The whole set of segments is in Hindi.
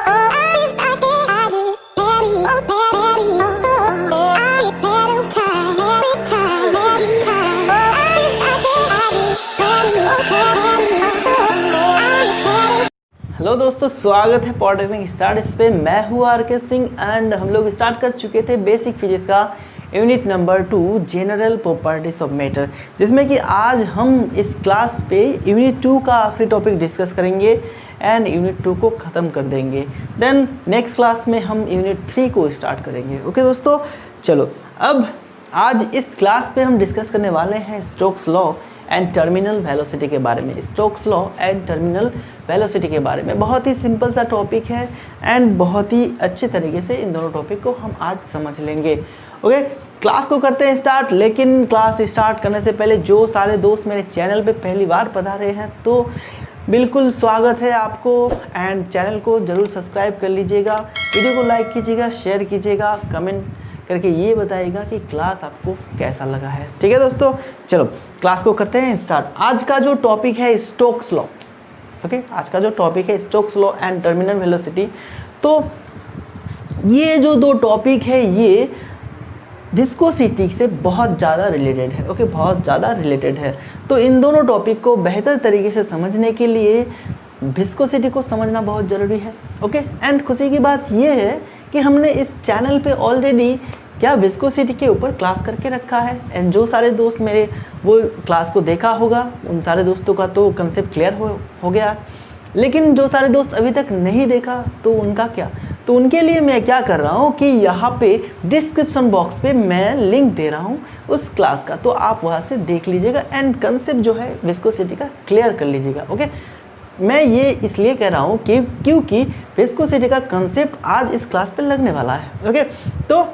हेलो दोस्तों, स्वागत है पॉलिटेक्निक स्टार्ट पे। मैं हूँ आर.के. सिंह एंड हम लोग स्टार्ट कर चुके थे बेसिक फिजिक्स का unit number 2 general properties of matter, जिसमें कि आज हम इस क्लास पे यूनिट 2 का आखिरी टॉपिक डिस्कस करेंगे एंड यूनिट 2 को ख़त्म कर देंगे। देन नेक्स्ट क्लास में हम यूनिट 3 को स्टार्ट करेंगे। ओके दोस्तों, चलो अब आज इस क्लास पे हम डिस्कस करने वाले हैं Stokes law and terminal velocity के बारे में। Stokes law and terminal velocity के बारे में बहुत ही सिंपल सा टॉपिक है एंड बहुत ही अच्छे तरीके से इन दोनों टॉपिक को हम आज समझ लेंगे। ओके, क्लास को करते हैं स्टार्ट। लेकिन क्लास स्टार्ट करने से पहले जो सारे दोस्त मेरे चैनल पे पहली बार पधारे हैं तो बिल्कुल स्वागत है आपको एंड चैनल को ज़रूर सब्सक्राइब कर लीजिएगा, वीडियो को लाइक कीजिएगा, शेयर कीजिएगा, कमेंट करके ये बताइएगा कि क्लास आपको कैसा लगा है। ठीक है दोस्तों, चलो क्लास को करते हैं स्टार्ट। आज का जो टॉपिक है स्टोक्स लॉ। ओके, आज का जो टॉपिक है Stokes law and terminal velocity. तो ये जो दो टॉपिक है ये विस्कोसिटी से बहुत ज़्यादा रिलेटेड है। ओके, बहुत ज़्यादा रिलेटेड है। तो इन दोनों टॉपिक को बेहतर तरीके से समझने के लिए विस्कोसिटी को समझना बहुत ज़रूरी है। ओके, एंड खुशी की बात ये है कि हमने इस चैनल पे ऑलरेडी क्या विस्कोसिटी के ऊपर क्लास करके रखा है एंड जो सारे दोस्त मेरे वो क्लास को देखा होगा उन सारे दोस्तों का तो कंसेप्ट क्लियर हो गया। लेकिन जो सारे दोस्त अभी तक नहीं देखा तो उनका क्या, तो उनके लिए मैं क्या कर रहा हूँ कि यहाँ पे डिस्क्रिप्शन बॉक्स पे मैं लिंक दे रहा हूँ उस क्लास का, तो आप वहाँ से देख लीजिएगा एंड कंसेप्ट जो है विस्कोसिटी का क्लियर कर लीजिएगा। ओके, मैं ये इसलिए कह रहा हूँ कि क्योंकि विस्कोसिटी का कंसेप्ट आज इस क्लास पे लगने वाला है। ओके, तो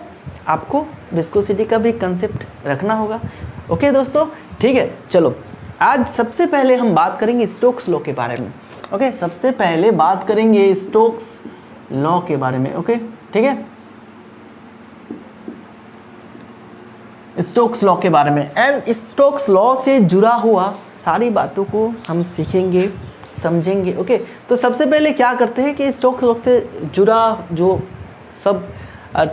आपको विस्कोसिटी का भी कंसेप्ट रखना होगा। ओके दोस्तों, ठीक है। चलो आज सबसे पहले हम बात करेंगे स्टोक्स लॉ के बारे में। ओके, सबसे पहले बात करेंगे स्टोक्स लॉ के बारे में। ओके, ठीक है, स्टोक्स लॉ के बारे में एंड स्टोक्स लॉ से जुड़ा हुआ सारी बातों को हम सीखेंगे, समझेंगे। ओके, तो सबसे पहले क्या करते हैं कि स्टोक्स लॉ से जुड़ा जो सब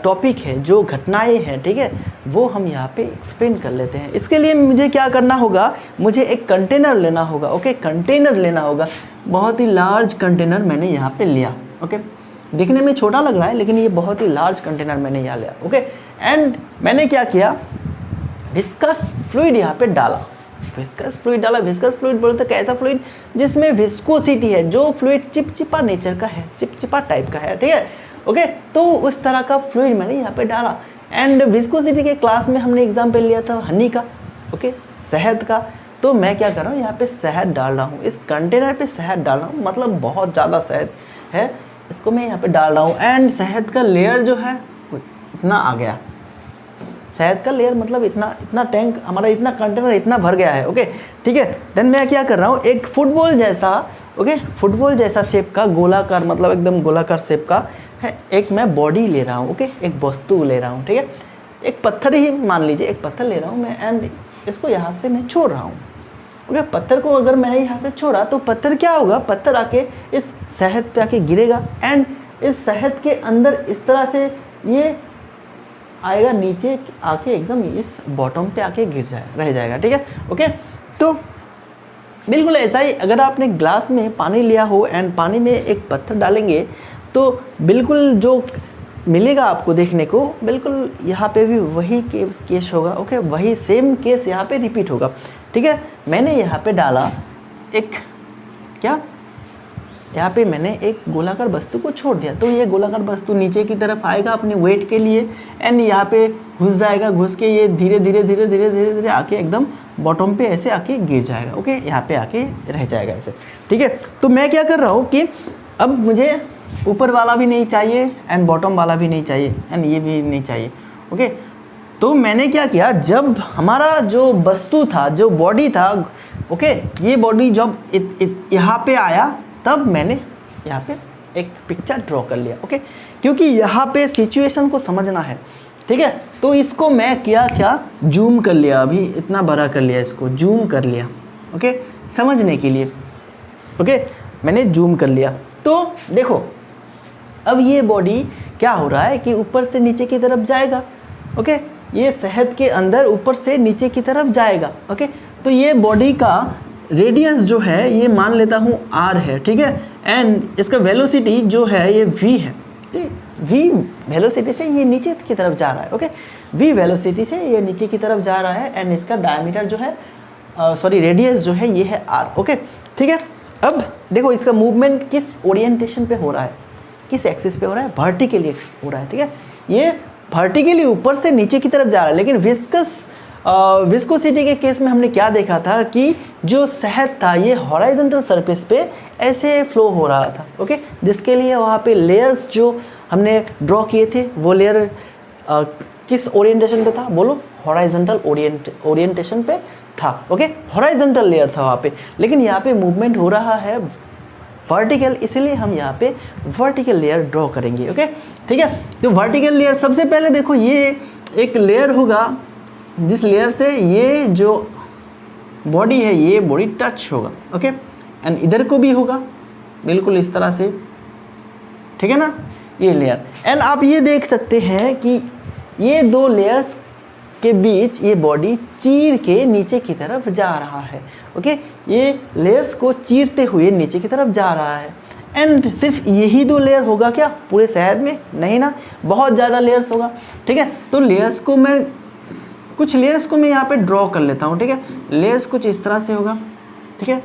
टॉपिक है, जो घटनाएं हैं, ठीक है, वो हम यहाँ पे एक्सप्लेन कर लेते हैं। इसके लिए मुझे क्या करना होगा, मुझे एक कंटेनर लेना होगा। ओके, कंटेनर लेना होगा, बहुत ही लार्ज कंटेनर मैंने यहाँ पे लिया। ओके, दिखने में छोटा लग रहा है लेकिन ये बहुत ही लार्ज कंटेनर मैंने यहाँ लिया। ओके, एंड मैंने क्या किया, विस्कस फ्लूइड यहाँ पे डाला। विस्कस फ्लूइड डाला। विस्कस फ्लूइड बोलते हैं कैसा फ्लूइड जिसमें विस्कोसिटी है, जो फ्लूइड चिपचिपा नेचर का है, चिपचिपा टाइप का है। ठीक है, ओके, तो उस तरह का फ्लूइड मैंने यहाँ पे डाला एंड विस्कोसिटी के क्लास में हमने एग्जाम्पल लिया था हनी का। ओके, शहद का। तो मैं क्या कर रहा हूँ, यहाँ पे शहद डाल रहा हूँ, इस कंटेनर पे शहद डाल रहा हूँ, मतलब बहुत ज़्यादा शहद है, इसको मैं यहाँ पे डाल रहा हूँ एंड शहद का लेयर जो है इतना आ गया। शहद का लेयर मतलब इतना टैंक हमारा, इतना कंटेनर इतना भर गया है। ओके, ठीक है। देन मैं क्या कर रहा हूँ, एक फुटबॉल जैसा, ओके, फुटबॉल जैसा शेप का गोलाकार, मतलब एकदम गोलाकार शेप का है, एक मैं बॉडी ले रहा हूँ। ओके, एक वस्तु ले रहा हूँ। ठीक है, एक पत्थर ही मान लीजिए, एक पत्थर ले रहा हूँ मैं एंड इसको यहाँ से मैं छोड़ रहा हूँ। ओके, पत्थर को अगर मैंने यहाँ से छोड़ा तो पत्थर क्या होगा, पत्थर आके इस शहद पे आके गिरेगा एंड इस शहद के अंदर इस तरह से ये आएगा, नीचे आके एकदम इस बॉटम पे आके रह जाएगा। ठीक है, ओके, तो बिल्कुल ऐसा ही अगर आपने ग्लास में पानी लिया हो एंड पानी में एक पत्थर डालेंगे तो बिल्कुल जो मिलेगा आपको देखने को, बिल्कुल यहाँ पे भी वही केस होगा। ओके, वही सेम केस यहाँ पे रिपीट होगा। ठीक है, मैंने यहाँ पे डाला एक क्या, यहाँ पे मैंने एक गोलाकार वस्तु को छोड़ दिया, तो ये गोलाकार वस्तु नीचे की तरफ आएगा अपने वेट के लिए एंड यहाँ पे घुस जाएगा, घुस के ये धीरे धीरे आके एकदम बॉटम पे ऐसे आके गिर जाएगा। ओके, यहाँ पे आके रह जाएगा ऐसे। ठीक है, तो मैं क्या कर रहा हूँ कि अब मुझे ऊपर वाला भी नहीं चाहिए एंड बॉटम वाला भी नहीं चाहिए एंड ये भी नहीं चाहिए। ओके, तो मैंने क्या किया, जब हमारा जो वस्तु था, जो बॉडी था, ओके, ये बॉडी जब यहाँ पे आया तब मैंने यहाँ पे एक पिक्चर ड्रॉ कर लिया। ओके, क्योंकि यहाँ पे सिचुएशन को समझना है। ठीक है, तो इसको मैं क्या जूम कर लिया, अभी इतना बड़ा कर लिया, इसको जूम कर लिया। ओके, समझने के लिए। ओके, मैंने जूम कर लिया। तो देखो अब ये बॉडी क्या हो रहा है कि ऊपर से नीचे की तरफ जाएगा, ओके, ये शहद के अंदर ऊपर से नीचे की तरफ जाएगा, ओके। तो ये बॉडी का रेडियस जो है ये मान लेता हूँ r है, ठीक है, एंड इसका वेलोसिटी जो है ये v है, ठीक, v वेलोसिटी से ये नीचे की तरफ जा रहा है, ओके, v वेलोसिटी से ये नीचे की तरफ जा रहा है एंड इसका डायमीटर जो है रेडियस जो है ये है r, ओके, ठीक है। अब देखो इसका मूवमेंट किस ओरिएंटेशन पे हो रहा है, किस एक्सिस पे हो रहा है, वर्टिकली हो रहा है, ठीक है, ये वर्टिकली ऊपर से नीचे की तरफ जा रहा है। लेकिन विस्कोसिटी के केस में हमने क्या देखा था कि जो शहद था ये हॉराइजॉन्टल सरफेस पे ऐसे फ्लो हो रहा था, ओके, जिसके लिए वहाँ पे लेयर्स जो हमने ड्रॉ किए थे वो लेयर किस ओरिएंटेशन पे था, बोलो, हॉराइजॉन्टल ओरिएंटेशन पे था, ओके, हॉराइजॉन्टल लेयर था वहाँ पे। लेकिन यहाँ पे मूवमेंट हो रहा है वर्टिकल, इसलिए हम यहाँ पे वर्टिकल लेयर ड्रॉ करेंगे, ओके, ठीक है। तो वर्टिकल लेयर सबसे पहले देखो ये एक लेयर होगा जिस लेयर से ये जो बॉडी है ये बॉडी टच होगा, ओके, एंड इधर को भी होगा बिल्कुल इस तरह से, ठीक है ना, ये लेयर। एंड आप ये देख सकते हैं कि ये दो लेयर्स के बीच ये बॉडी चीर के नीचे की तरफ जा रहा है, ओके, ये लेयर्स को चीरते हुए नीचे की तरफ जा रहा है। एंड सिर्फ यही दो लेयर होगा क्या पूरे शहद में? नहीं ना, बहुत ज़्यादा लेयर्स होगा, ठीक है। तो लेयर्स को मैं कुछ लेयर्स को मैं यहाँ पे ड्रॉ कर लेता हूँ, ठीक है। लेयर्स कुछ इस तरह से होगा, ठीक है,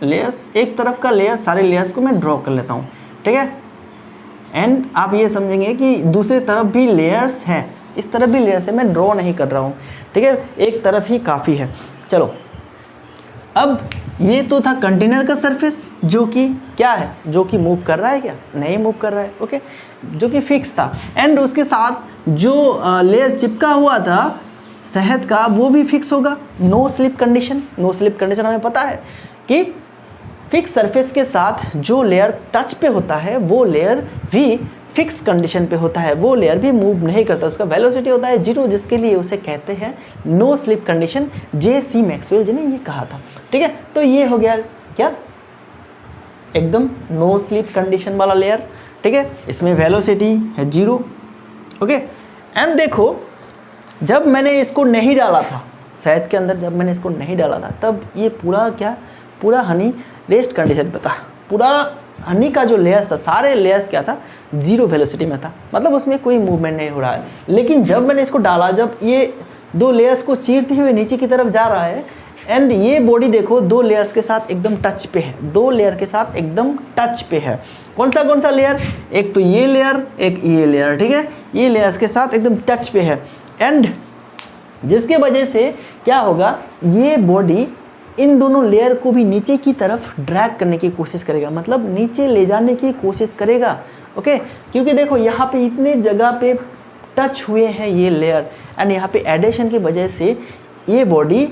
लेयर्स एक तरफ का लेयर, सारे लेयर्स को मैं ड्रॉ कर लेता हूँ, ठीक है। एंड आप ये समझेंगे कि दूसरी तरफ भी लेयर्स हैं, इस तरफ भी लेयर्स है, मैं ड्रॉ नहीं कर रहा हूँ, ठीक है, एक तरफ ही काफ़ी है। चलो अब ये तो था कंटेनर का सरफेस जो कि क्या है, जो कि मूव कर रहा है, क्या नहीं मूव कर रहा है, ओके, जो कि फिक्स था। एंड उसके साथ जो लेयर चिपका हुआ था शहद का वो भी फिक्स होगा, no slip condition. No slip condition हमें पता है कि फिक्स सरफेस के साथ जो लेयर टच पे होता है वो लेयर भी फिक्स कंडीशन पे होता है, वो लेयर भी मूव नहीं करता, उसका वेलोसिटी होता है 0, जिसके लिए उसे कहते हैं no slip condition. J.C. Maxwell ji ने ये कहा था, ठीक है। तो ये हो गया क्या, एकदम नो स्लिप कंडीशन वाला लेयर, ठीक है, इसमें वेलोसिटी है 0, ओके। एंड देखो जब मैंने इसको नहीं डाला था शहद के अंदर, जब मैंने इसको नहीं डाला था तब ये पूरा क्या, पूरा हनी रेस्ट कंडीशन पे था, पूरा हनी का जो लेयर्स था, सारे लेयर्स क्या था, 0 वेलोसिटी में था, मतलब उसमें कोई मूवमेंट नहीं हो रहा है। लेकिन जब मैंने इसको डाला, जब ये दो लेयर्स को चीरते हुए नीचे की तरफ जा रहा है एंड ये बॉडी देखो दो लेयर्स के साथ एकदम टच पे है, दो लेयर के साथ एकदम टच पे है। कौन सा लेयर, एक तो ये लेयर, एक ये लेयर, ठीक है, ये लेयर्स के साथ एकदम टच पे है। एंड जिसके वजह से क्या होगा, ये बॉडी इन दोनों लेयर को भी नीचे की तरफ ड्रैग करने की कोशिश करेगा, मतलब नीचे ले जाने की कोशिश करेगा, ओके। क्योंकि देखो यहाँ पे इतने जगह पे टच हुए हैं ये लेयर एंड यहाँ पे एडेशन की वजह से ये बॉडी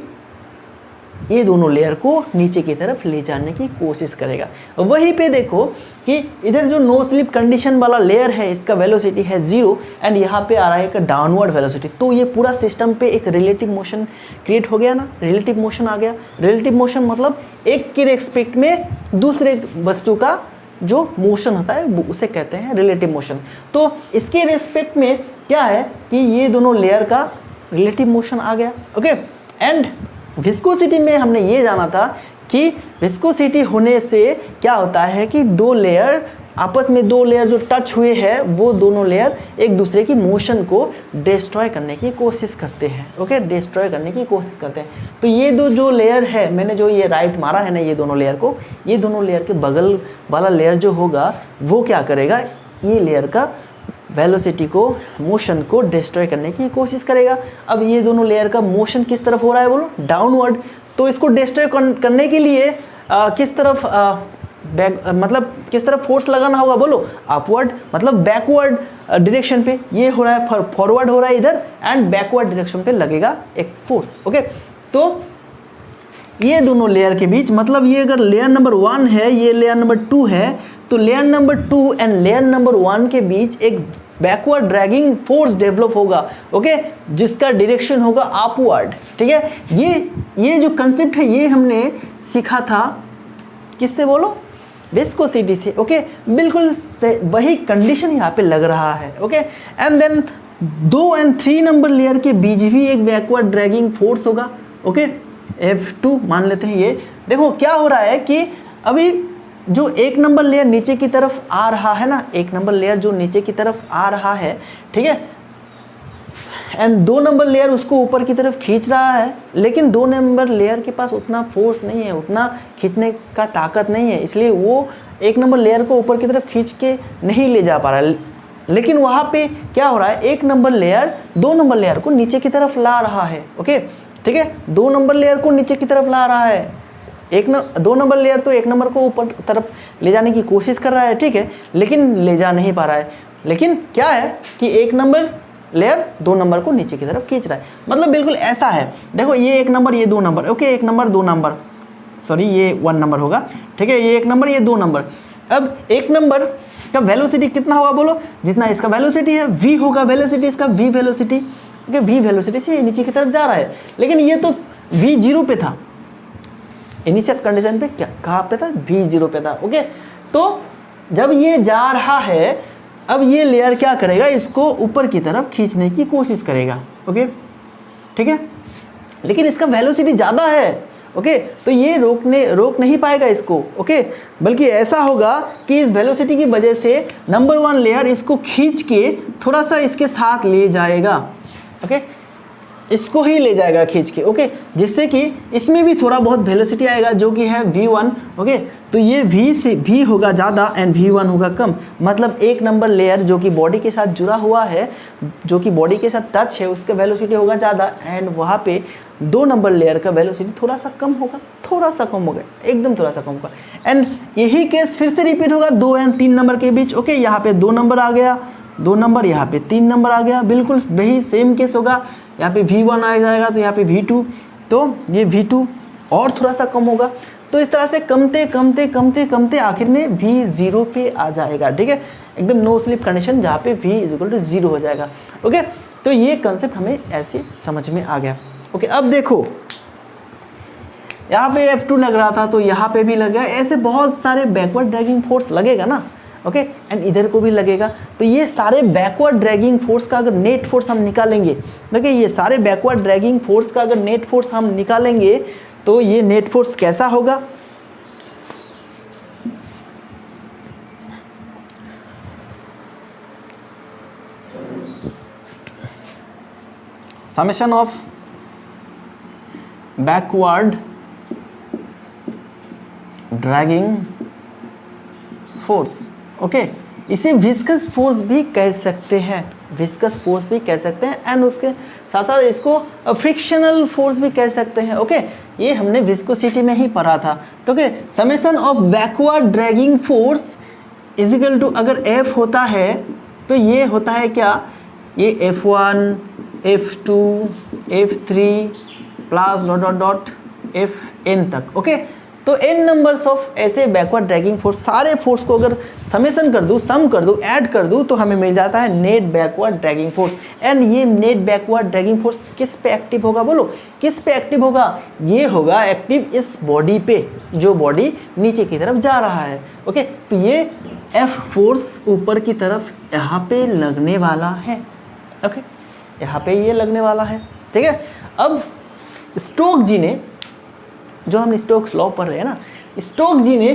ये दोनों लेयर को नीचे की तरफ ले जाने की कोशिश करेगा। वहीं पे देखो कि इधर जो नो स्लिप कंडीशन वाला लेयर है इसका वेलोसिटी है 0 एंड यहाँ पे आ रहा है एक डाउनवर्ड वेलोसिटी। तो ये पूरा सिस्टम पे एक रिलेटिव मोशन क्रिएट हो गया ना, रिलेटिव मोशन आ गया। रिलेटिव मोशन मतलब एक के रिस्पेक्ट में दूसरे वस्तु का जो मोशन होता है उसे कहते हैं रिलेटिव मोशन। तो इसके रिस्पेक्ट में क्या है कि ये दोनों लेयर का रिलेटिव मोशन आ गया, ओके। एंड विस्कोसिटी में हमने ये जाना था कि विस्कोसिटी होने से क्या होता है कि दो लेयर आपस में, दो लेयर जो टच हुए हैं वो दोनों लेयर एक दूसरे की मोशन को डिस्ट्रॉय करने की कोशिश करते हैं, ओके, डिस्ट्रॉय करने की कोशिश करते हैं। तो ये दो जो लेयर है, मैंने जो ये राइट मारा है ना ये दोनों लेयर को, ये दोनों लेयर के बगल वाला लेयर जो होगा वो क्या करेगा, ये लेयर का वेलोसिटी को, मोशन को डिस्ट्रॉय करने की कोशिश करेगा। अब ये दोनों लेयर का मोशन किस तरफ हो रहा है, बोलो, डाउनवर्ड। तो इसको डिस्ट्रॉय करने के लिए किस तरफ मतलब किस तरफ फोर्स लगाना होगा, बोलो, अपवर्ड, मतलब बैकवर्ड डायरेक्शन पे। ये हो रहा है फॉरवर्ड हो रहा है इधर एंड बैकवर्ड डायरेक्शन पे लगेगा एक फोर्स, ओके। तो ये दोनों लेयर के बीच, मतलब ये अगर लेयर नंबर 1 है, ये लेयर नंबर 2 है, तो layer number 2 and layer number 1 के बीच एक बैकवर्ड ड्रैगिंग फोर्स डेवलप होगा, ओके, जिसका डायरेक्शन होगा अपवर्ड, ठीक है। ये जो कंसेप्ट है ये हमने सीखा था किससे, बोलो, विस्कोसिटी से। ओके, बिल्कुल से वही कंडीशन यहाँ पे लग रहा है। ओके, एंड देन 2 और 3 नंबर लेयर के बीच भी एक बैकवर्ड ड्रैगिंग फोर्स होगा। ओके, F2 मान लेते हैं। ये देखो क्या हो रहा है कि अभी जो 1 नंबर लेयर नीचे की तरफ आ रहा है ना, 1 नंबर लेयर जो नीचे की तरफ आ रहा है, ठीक है, एंड 2 नंबर लेयर उसको ऊपर की तरफ खींच रहा है, लेकिन 2 नंबर लेयर के पास उतना फोर्स नहीं है, उतना खींचने का ताकत नहीं है, इसलिए वो 1 नंबर लेयर को ऊपर की तरफ खींच के नहीं ले जा पा रहा है। लेकिन वहाँ पे क्या हो रहा है, 1 नंबर लेयर 2 नंबर लेयर को नीचे की तरफ ला रहा है। ओके, ठीक है, 2 नंबर लेयर को नीचे की तरफ ला रहा है। 2 नंबर लेयर तो 1 नंबर को ऊपर तरफ ले जाने की कोशिश कर रहा है, ठीक है, लेकिन ले जा नहीं पा रहा है। लेकिन क्या है कि 1 नंबर लेयर 2 नंबर को नीचे की तरफ खींच रहा है। मतलब बिल्कुल ऐसा है, देखो ये 1 नंबर, ये 2 number. Okay, 1 number 2 number, sorry ये 1 नंबर होगा, ठीक है, ये 1 नंबर, ये 2 नंबर। अब 1 नंबर का वेलोसिटी कितना होगा बोलो, जितना इसका वेलोसिटी है v होगा वेलोसिटी इसका, v velocity. Okay, v velocity से नीचे की तरफ जा रहा है, लेकिन ये तो v 0 पे था, इनिशियल कंडीशन पे क्या कहाँ पे था, v 0 पे था। ओके, तो जब ये जा रहा है, अब ये लेयर क्या करेगा, इसको ऊपर की तरफ खींचने की कोशिश करेगा। ओके, ठीक है, लेकिन इसका वेलोसिटी ज़्यादा है। ओके, तो ये रोक नहीं पाएगा इसको। ओके, बल्कि ऐसा होगा कि इस वेलोसिटी की वजह से नंबर 1 लेयर इसको खींच के थोड़ा सा इसके साथ ले जाएगा। ओके, इसको ही ले जाएगा खींच के। ओके, जिससे कि इसमें भी थोड़ा बहुत वेलोसिटी आएगा जो कि है v1। ओके, तो ये v से v होगा ज़्यादा एंड v1 होगा कम। मतलब 1 नंबर लेयर जो कि बॉडी के साथ जुड़ा हुआ है, जो कि बॉडी के साथ टच है, उसका वेलोसिटी होगा ज़्यादा एंड वहाँ पे 2 नंबर लेयर का वेलोसिटी थोड़ा सा कम होगा, थोड़ा सा कम होगा, एकदम थोड़ा सा कम होगा। एंड यही केस फिर से रिपीट होगा 2 और 3 नंबर के बीच। ओके, यहाँ पे 2 नंबर आ गया, 2 नंबर, यहाँ पे 3 नंबर आ गया, बिल्कुल वही सेम केस होगा। यहाँ पे v1 आ जाएगा तो यहाँ पे v2, तो ये v2 और थोड़ा सा कम होगा। तो इस तरह से कमते कमते कमते कमते आखिर में v0 पे आ जाएगा। ठीक है, एकदम नो स्लिप कंडीशन जहाँ पे v = 0 हो जाएगा। ओके, तो ये कंसेप्ट हमें ऐसे समझ में आ गया। ओके, अब देखो यहाँ पे F2 लग रहा था तो यहाँ पे भी लग गया, ऐसे बहुत सारे बैकवर्ड ड्रैगिंग फोर्स लगेगा ना। ओके, एंड इधर को भी लगेगा। तो ये सारे बैकवर्ड ड्रैगिंग फोर्स का अगर नेट फोर्स हम निकालेंगे, देखिए ये सारे बैकवर्ड ड्रैगिंग फोर्स का अगर नेट फोर्स हम निकालेंगे तो ये नेट फोर्स कैसा होगा, summation of backward dragging force. Okay, इसे विस्कस फोर्स भी कह सकते हैं, विस्कस फोर्स भी कह सकते हैं एंड उसके साथ साथ इसको फ्रिक्शनल फोर्स भी कह सकते हैं। ओके, ये हमने विस्कोसिटी में ही पढ़ा था। तो okay, summation of backward dragging force is equal to, अगर F होता है तो ये होता है क्या, ये F1 F2 F3 plus dot dot dot Fn तक। ओके, तो n नंबर्स ऑफ ऐसे बैकवर्ड ड्रैगिंग फोर्स, सारे फोर्स को अगर समेशन कर दूँ, सम कर दूँ, ऐड कर दूँ तो हमें मिल जाता है net backward dragging force. And ये नेट बैकवर्ड ड्रैगिंग फोर्स किस पे एक्टिव होगा बोलो, किस पे एक्टिव होगा, ये होगा एक्टिव इस बॉडी पे जो बॉडी नीचे की तरफ जा रहा है। ओके, तो ये F फोर्स ऊपर की तरफ यहाँ पे लगने वाला है। ओके, यहाँ पे ये लगने वाला है। ठीक है, अब स्टोक जी ने, जो हम स्टोक्स लॉ पढ़ रहे हैं ना, स्टोक जी ने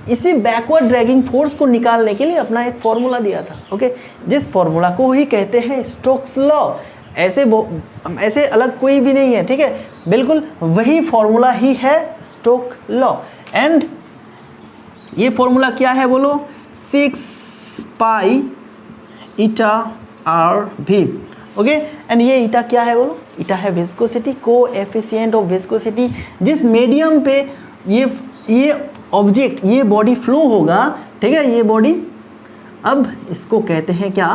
इसी बैकवर्ड ड्रैगिंग फोर्स को निकालने के लिए अपना एक फॉर्मूला दिया था। ओके, जिस फॉर्मूला को ही कहते हैं स्टोक्स लॉ। ऐसे अलग कोई भी नहीं है। ठीक है, बिल्कुल वही फॉर्मूला ही है स्टोक लॉ। एंड ये फॉर्मूला क्या है बोलो, 6 पाई ईटा आर भी। ओके, एंड ये ईटा क्या है बोलो, ईटा है विस्कोसिटी, कोएफिशिएंट ऑफ विस्कोसिटी। जिस मीडियम पे ये ऑब्जेक्ट, ये बॉडी फ्लो होगा, ठीक है, ये बॉडी, अब इसको कहते हैं क्या,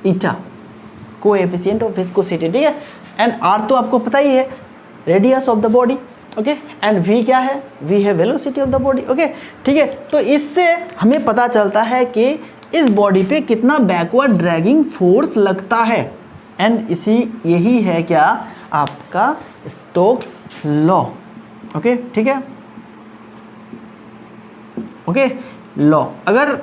ईटा, कोएफिशिएंट ऑफ विस्कोसिटी। ठीक है, एंड आर तो आपको पता ही है, radius of the body. Okay, and V क्या है, वी है velocity of the body. Okay, ठीक है, तो इससे हमें पता चलता है कि इस बॉडी पे कितना बैकवर्ड ड्रैगिंग फोर्स लगता है। एंड यही है क्या, आपका स्टोक्स लॉ। ओके, ठीक है, ओके, लॉ। अगर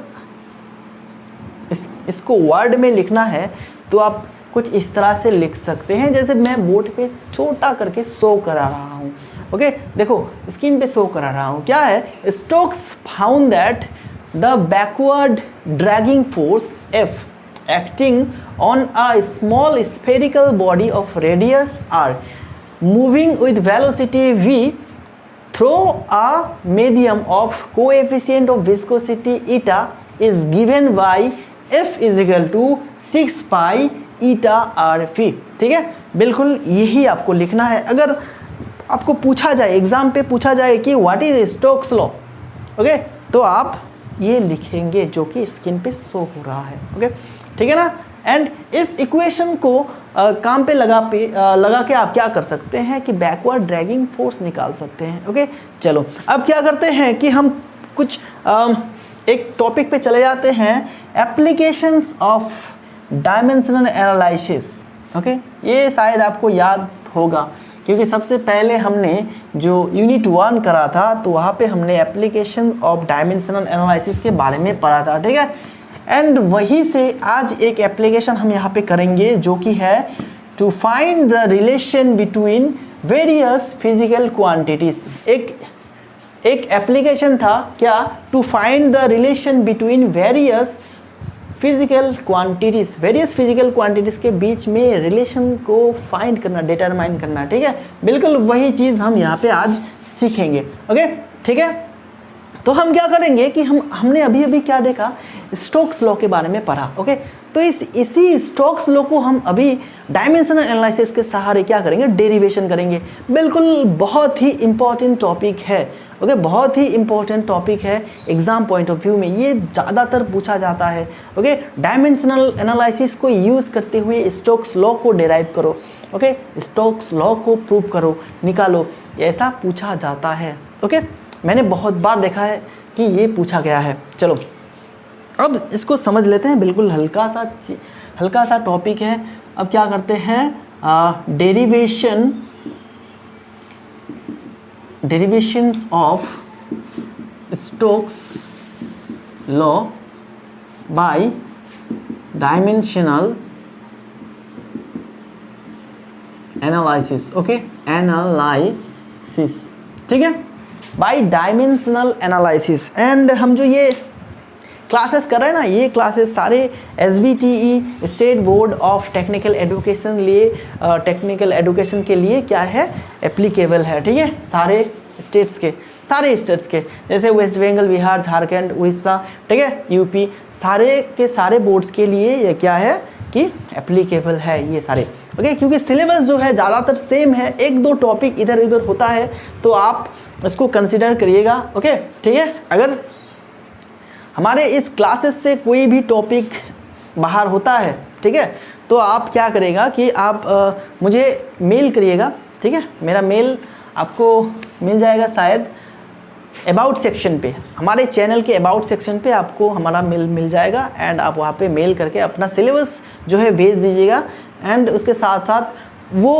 इसको वर्ड में लिखना है तो आप कुछ इस तरह से लिख सकते हैं, जैसे मैं बोर्ड पे छोटा करके शो करा रहा हूँ। ओके, देखो स्क्रीन पे शो करा रहा हूँ, क्या है, Stokes found that the backward dragging force F acting on a small spherical body of radius r moving with velocity v through a medium of coefficient of viscosity eta is given by F is equal to 6 pi eta r v। ठीक है, बिल्कुल यही आपको लिखना है। अगर आपको पूछा जाए, एग्जाम पे पूछा जाए कि what is Stokes law, okay, तो आप ये लिखेंगे जो कि स्क्रीन पे शो हो रहा है। ओके, ठीक है ना। एंड इस इक्वेशन को काम पे लगा के आप क्या कर सकते हैं कि बैकवर्ड ड्रैगिंग फोर्स निकाल सकते हैं। ओके, चलो अब क्या करते हैं कि हम कुछ एक टॉपिक पे चले जाते हैं, applications of dimensional analysis. Okay, ये शायद आपको याद होगा क्योंकि सबसे पहले हमने जो यूनिट 1 करा था तो वहाँ पे हमने एप्लीकेशन ऑफ डायमेंशनल एनालिसिस के बारे में पढ़ा था। ठीक है, एंड वहीं से आज एक एप्लीकेशन हम यहाँ पे करेंगे जो कि है to find the relation between various physical quantities. एक एप्लीकेशन था क्या, to find the relation between various physical quantities, various physical quantities के बीच में रिलेशन को फाइंड करना, डिटरमाइन करना। ठीक है, बिल्कुल वही चीज़ हम यहाँ पे आज सीखेंगे। ओके, ठीक है, तो हम क्या करेंगे कि हमने अभी क्या देखा, स्टोक्स लॉ के बारे में पढ़ा। ओके, तो इसी स्टोक्स लॉ को हम अभी डायमेंशनल एनालिसिस के सहारे क्या करेंगे, डेरिवेशन करेंगे। बिल्कुल बहुत ही इंपॉर्टेंट टॉपिक है। ओके, बहुत ही इंपॉर्टेंट टॉपिक है, एग्जाम पॉइंट ऑफ व्यू में ये ज़्यादातर पूछा जाता है। ओके, डायमेंशनल एनालिसिस को यूज़ करते हुए स्टोक्स लॉ को डेराइव करो। ओके, स्टोक्स लॉ को प्रूव करो, निकालो, ऐसा पूछा जाता है। ओके, मैंने बहुत बार देखा है कि ये पूछा गया है। चलो अब इसको समझ लेते हैं, बिल्कुल हल्का सा टॉपिक है। अब क्या करते हैं, derivations of Stokes law by dimensional analysis. Okay, analysis, ठीक है, बाय डायमेंशनल एनालिसिस। एंड हम जो ये क्लासेस कर रहे हैं ना, ये क्लासेस सारे SBTE state board of technical education के लिए क्या है, एप्लीकेबल है। ठीक है, सारे स्टेट्स के जैसे वेस्ट बंगाल, बिहार, झारखंड, उड़ीसा, ठीक है, यूपी, सारे के सारे बोर्ड्स के लिए ये क्या है कि एप्लीकेबल है ये सारे। ओके, क्योंकि सिलेबस जो है ज़्यादातर सेम है, एक दो टॉपिक इधर उधर होता है तो आप इसको कंसिडर करिएगा। ओके, ठीक है, अगर हमारे इस क्लासेस से कोई भी टॉपिक बाहर होता है, ठीक है, तो आप क्या करेगा कि आप मुझे मेल करिएगा। ठीक है, मेरा मेल आपको मिल जाएगा शायद अबाउट सेक्शन पे, हमारे चैनल के अबाउट सेक्शन पे आपको हमारा मेल मिल जाएगा। एंड आप वहाँ पे मेल करके अपना सिलेबस जो है भेज दीजिएगा। एंड उसके साथ साथ वो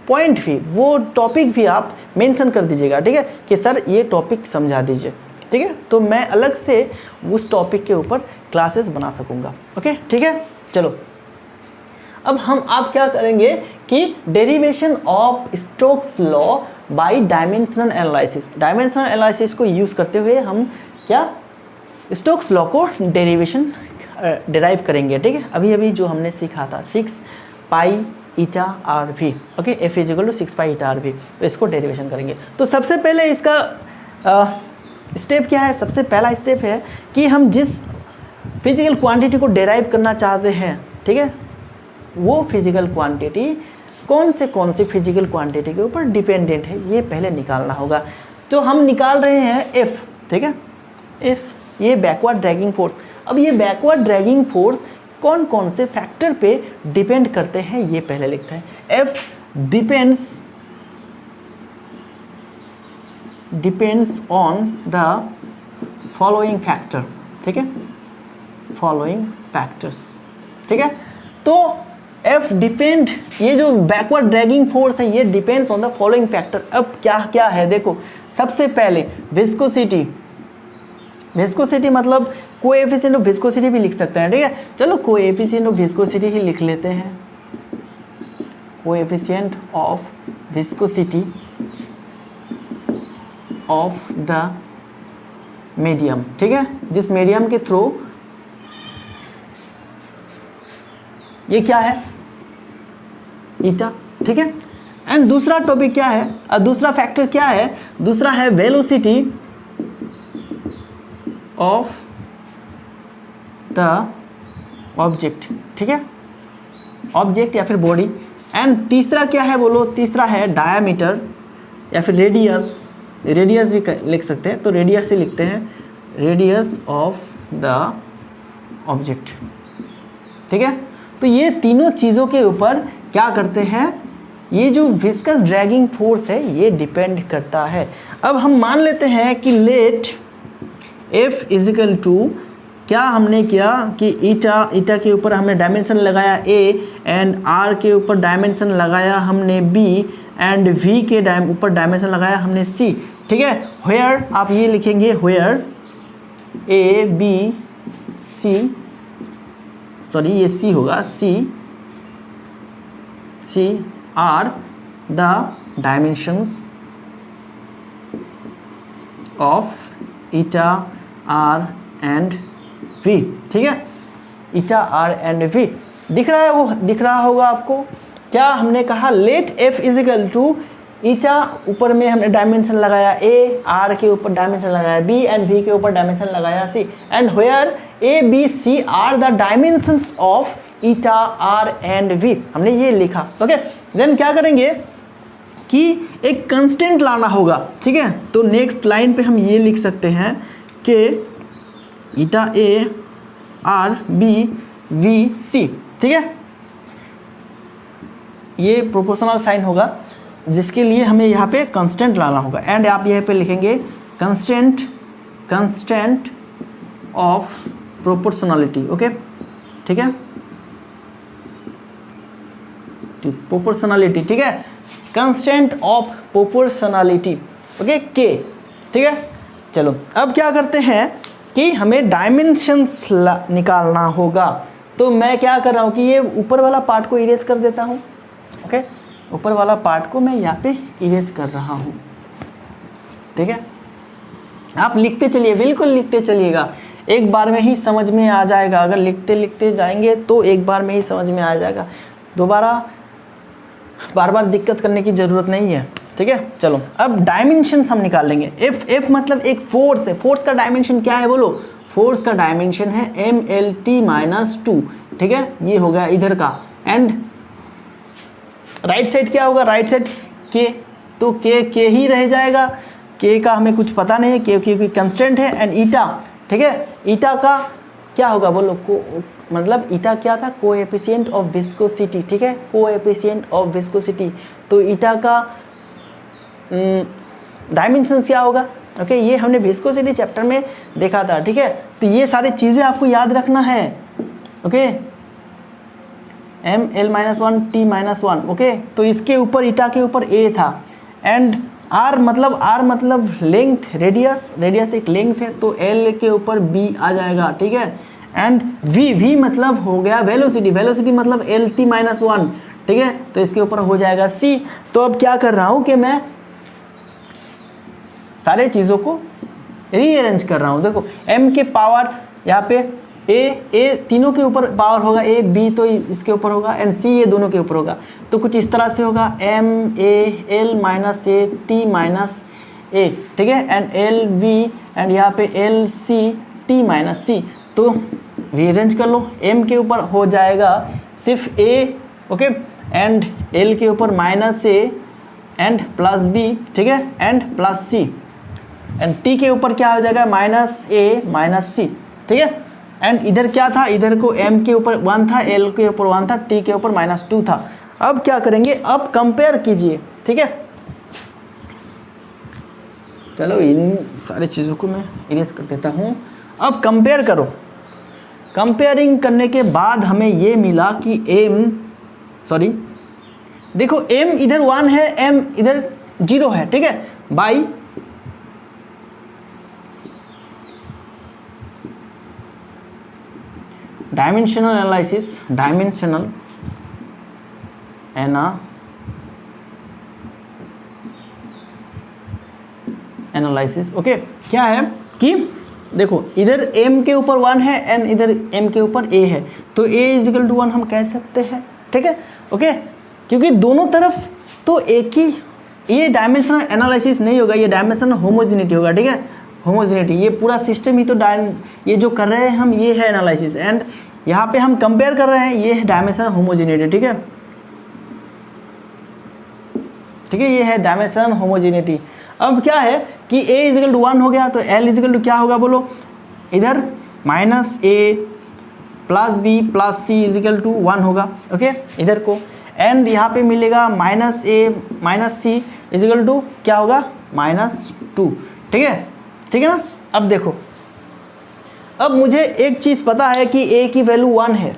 पॉइंट भी, वो टॉपिक भी आप मेंशन कर दीजिएगा। ठीक है, कि सर ये टॉपिक समझा दीजिए। ठीक है, तो मैं अलग से उस टॉपिक के ऊपर क्लासेस बना सकूँगा। ओके, ठीक है, चलो अब आप क्या करेंगे कि derivation of Stokes law by dimensional analysis. Dimensional analysis को यूज़ करते हुए हम क्या स्टोक्स लॉ को डेराइव करेंगे। ठीक है, अभी जो हमने सीखा था 6 pi eta R V. Okay, F is equal to 6 pi eta R V, तो इसको डेरिवेशन करेंगे। तो सबसे पहले इसका स्टेप क्या है, सबसे पहला स्टेप है कि हम जिस फिजिकल क्वांटिटी को डेराइव करना चाहते हैं, ठीक है, वो फिजिकल क्वांटिटी कौन सी फिजिकल क्वांटिटी के ऊपर डिपेंडेंट है, ये पहले निकालना होगा। तो हम निकाल रहे हैं F। ठीक है, F ये बैकवर्ड ड्रैगिंग फोर्स। अब ये बैकवर्ड ड्रैगिंग फोर्स कौन कौन से फैक्टर पे डिपेंड करते हैं ये पहले लिखते हैं। F depends on the following factor. ठीक है, फॉलोइंग फैक्टर्स। ठीक है, तो F डिपेंड, ये जो बैकवर्ड ड्रैगिंग फोर्स है ये depends on the following factor. अब क्या क्या है देखो, सबसे पहले विस्कोसिटी, विस्कोसिटी मतलब कोएफिशिएंट ऑफ विस्कोसिटी भी लिख सकते हैं, ठीक है। चलो कोएफिशिएंट ऑफ विस्कोसिटी ही लिख लेते हैं, coefficient of viscosity of the medium, ठीक है, जिस मीडियम के थ्रू ये क्या है, ईटा, ठीक है। एंड दूसरा टॉपिक क्या है, दूसरा फैक्टर क्या है, दूसरा है वेलोसिटी ऑफ द ऑब्जेक्ट, ठीक है, ऑब्जेक्ट या फिर बॉडी। एंड तीसरा क्या है बोलो, तीसरा है डायामीटर या फिर रेडियस, रेडियस भी लिख सकते हैं, तो रेडियस ही लिखते हैं, रेडियस ऑफ द ऑब्जेक्ट, ठीक है। तो ये तीनों चीज़ों के ऊपर क्या करते हैं, ये जो विस्कस ड्रैगिंग फोर्स है ये डिपेंड करता है। अब हम मान लेते हैं कि लेट F इजिकल टू, क्या हमने किया कि ईटा के ऊपर हमने डायमेंशन लगाया A एंड R के ऊपर डायमेंशन लगाया हमने B एंड V के ऊपर डायमेंशन लगाया हमने C, ठीक है। व्हेयर आप ये लिखेंगे, where A B C, sorry ये C होगा, C are the dimensions of eta R and V, ठीक है, ईटा आर एंड V दिख रहा है, वो दिख रहा होगा आपको। क्या हमने कहा, लेट F इजिकल टू ईटा ऊपर में हमने डायमेंशन लगाया A, R के ऊपर डायमेंशन लगाया B एंड V के ऊपर डायमेंशन लगाया C, and where A B C are the dimensions of eta R and V, हमने ये लिखा, ओके। देन क्या करेंगे कि एक कांस्टेंट लाना होगा, ठीक है। तो नेक्स्ट लाइन पे हम ये लिख सकते हैं कि ईटा A R B V C, ठीक है, ये प्रोपोर्शनल साइन होगा जिसके लिए हमें यहाँ पे कांस्टेंट लाना होगा। एंड आप यहाँ पे लिखेंगे कांस्टेंट ऑफ प्रोपोर्शनलिटी, ओके, ठीक है, प्रोपोर्शनलिटी, ठीक है, कांस्टेंट ऑफ प्रोपोर्शनलिटी, ओके, के, ठीक है। चलो अब क्या करते हैं कि हमें डायमेंशंस निकालना होगा। तो मैं क्या कर रहा हूँ कि ये ऊपर वाला पार्ट को इरेज कर देता हूँ, ओके, ऊपर वाला पार्ट को मैं यहाँ पे इरेज कर रहा हूँ, ठीक है। आप लिखते चलिए, बिल्कुल लिखते चलिएगा, एक बार में ही समझ में आ जाएगा। अगर लिखते लिखते जाएंगे तो एक बार में ही समझ में आ जाएगा, दोबारा बार बार दिक्कत करने की ज़रूरत नहीं है, ठीक है। चलो अब डायमेंशंस हम निकाल लेंगे। F मतलब एक फोर्स है, फोर्स का डायमेंशन क्या है बोलो, फोर्स का डायमेंशन है MLT-2, ठीक है, ये हो गया इधर का। एंड राइट साइड क्या होगा, राइट साइड K, तो K ही रह जाएगा, K का हमें कुछ पता नहीं है, K क्योंकि कंस्टेंट है। एंड ईटा, ठीक है, ईटा का क्या होगा बोलो, मतलब ईटा क्या था, कोएफिशिएंट ऑफ विस्कोसिटी, ठीक है, कोएफिशिएंट ऑफ विस्कोसिटी। तो ईटा का डायमेंशंस क्या होगा, ओके, ये हमने विस्कोसिटी चैप्टर में देखा था, ठीक है। तो ये सारी चीज़ें आपको याद रखना है, ओके, ML-1 T-1, ओके। तो इसके ऊपर ईटा के ऊपर A था। एंड R मतलब लेंथ, रेडियस एक लेंथ है, तो L के ऊपर B आ जाएगा, ठीक है। एंड V मतलब हो गया वेलोसिटी मतलब LT-1, ठीक है, तो इसके ऊपर हो जाएगा C। तो अब क्या कर रहा हूँ कि मैं सारे चीज़ों को रीअरेंज कर रहा हूँ। देखो M के पावर यहाँ पे A तीनों के ऊपर पावर होगा, A B तो इसके ऊपर होगा, एंड C ये दोनों के ऊपर होगा। तो कुछ इस तरह से होगा MA L-A T-A, ठीक है, एंड LV एंड यहाँ पे LC T-C। तो रीअरेंज कर लो, M के ऊपर हो जाएगा सिर्फ A, ओके, एंड L के ऊपर -A एंड +B, ठीक है, एंड +C, एंड T के ऊपर क्या हो जाएगा -A -C, ठीक है। एंड इधर क्या था, इधर को M के ऊपर 1 था, L के ऊपर 1 था, T के ऊपर -2 था। अब क्या करेंगे, अब कंपेयर कीजिए, ठीक है। चलो इन सारी चीज़ों को मैं इरेज कर देता हूँ। अब कंपेयर करो, कंपेयरिंग करने के बाद हमें ये मिला कि देखो M इधर 1 है, M इधर 0 है, ठीक है, by dimensional analysis, dimensional analysis. Okay, क्या है कि देखो इधर m के ऊपर 1 है एंड इधर m के ऊपर a है, तो a इजिकल टू 1 हम कह सकते हैं, ठीक है। ओके, क्योंकि दोनों तरफ तो एक ही, ये डायमेंशनल एनालिसिस नहीं होगा, ये डायमेंशनल होमोजेनिटी होगा, ठीक है। होमोजेनिटी, ये पूरा सिस्टम ही तो ये जो कर रहे हैं हम, ये है एनालिसिस, एंड यहाँ पे हम कंपेयर कर रहे हैं, ये है डायमेंशनल होमोजेनिटी, ठीक है, ठीक है, ये है डायमेंशनल होमोजेनिटी। अब क्या है कि a इजिकल टू 1 हो गया, तो l इजिकल टू क्या होगा बोलो, इधर minus a plus b plus c is equal to 1 होगा, ओके, इधर को, एंड यहाँ पे मिलेगा minus a minus c is equal to क्या होगा, -2, ठीक है, ठीक है ना। अब देखो, अब मुझे एक चीज़ पता है कि a की वैल्यू 1 है,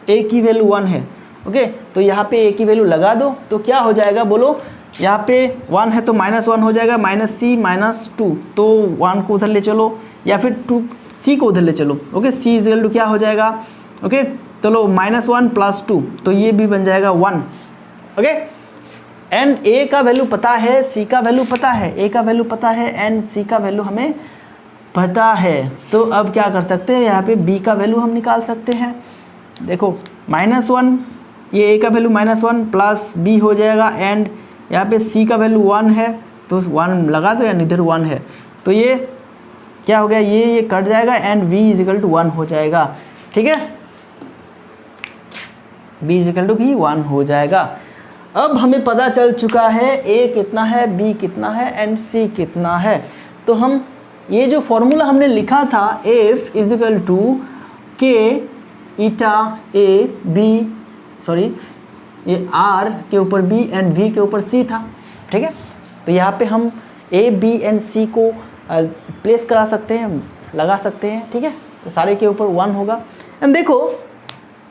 a की वैल्यू 1 है, ओके, तो यहाँ पे a की वैल्यू लगा दो, तो क्या हो जाएगा बोलो, यहाँ पे 1 है तो -1 हो जाएगा, -c -2, तो 1 को उधर ले चलो या फिर 2c को उधर ले चलो, ओके, c इजिकल टू क्या हो जाएगा, ओके, चलो -1 + 2, तो ये भी बन जाएगा 1, ओके, एंड a का वैल्यू पता है, c का वैल्यू पता है, a का वैल्यू पता है एंड c का वैल्यू हमें पता है, तो अब क्या कर सकते हैं, यहाँ पे b का वैल्यू हम निकाल सकते हैं। देखो -1, ये a का वैल्यू -1 प्लस b हो जाएगा, एंड यहाँ पे c का वैल्यू 1 है, तो 1 लगा दो, एंड इधर 1 है, तो ये क्या हो गया, ये कट जाएगा एंड v इजिकल टू 1 हो जाएगा, ठीक है, b इजिकल टू भी 1 हो जाएगा। अब हमें पता चल चुका है a कितना है, b कितना है एंड c कितना है, तो हम ये जो फॉर्मूला हमने लिखा था f is equal to k eta a b, sorry ये r के ऊपर b एंड v के ऊपर c था, ठीक है, तो यहाँ पे हम a b एंड c को प्लेस करा सकते हैं, लगा सकते हैं, ठीक है, तो सारे के ऊपर 1 होगा। एंड देखो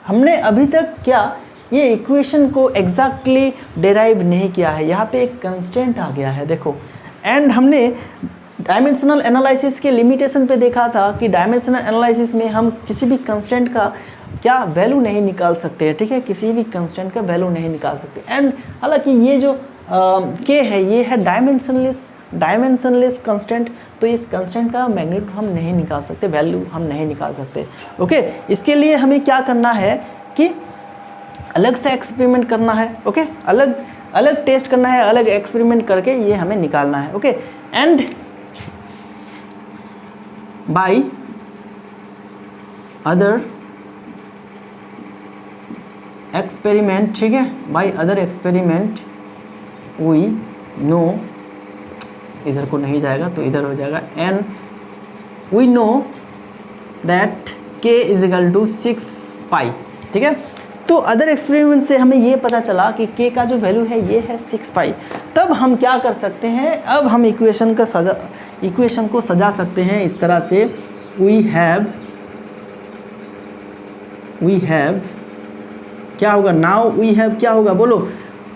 हमने अभी तक क्या ये इक्वेशन को एग्जैक्टली डेराइव नहीं किया है, यहाँ पे एक कंस्टेंट आ गया है, देखो, एंड हमने डायमेंशनल एनालिसिस के लिमिटेशन पे देखा था कि डायमेंशनल एनालिसिस में हम किसी भी कंस्टेंट का क्या वैल्यू नहीं निकाल सकते हैं, ठीक है, किसी भी कंस्टेंट का वैल्यू नहीं निकाल सकते, एंड हालांकि ये जो k है, ये है डायमेंशनलेस कंस्टेंट, तो इस कंस्टेंट का मैग्नीट्यूड हम नहीं निकाल सकते, वैल्यू हम नहीं निकाल सकते, ओके। इसके लिए हमें क्या करना है कि अलग से एक्सपेरिमेंट करना है, ओके, अलग अलग टेस्ट करना है, अलग एक्सपेरिमेंट करके ये हमें निकालना है, okay, and by other experiment, ठीक है, by other experiment we know, इधर को नहीं जाएगा तो इधर हो जाएगा, and we know that k is equal to 6π, ठीक है, तो अदर एक्सपेरिमेंट से हमें ये पता चला कि k का जो वैल्यू है ये है 6π। तब हम क्या कर सकते हैं, अब हम इक्वेशन को सजा सकते हैं इस तरह से, वी हैव क्या होगा, नाउ वी हैव क्या होगा बोलो,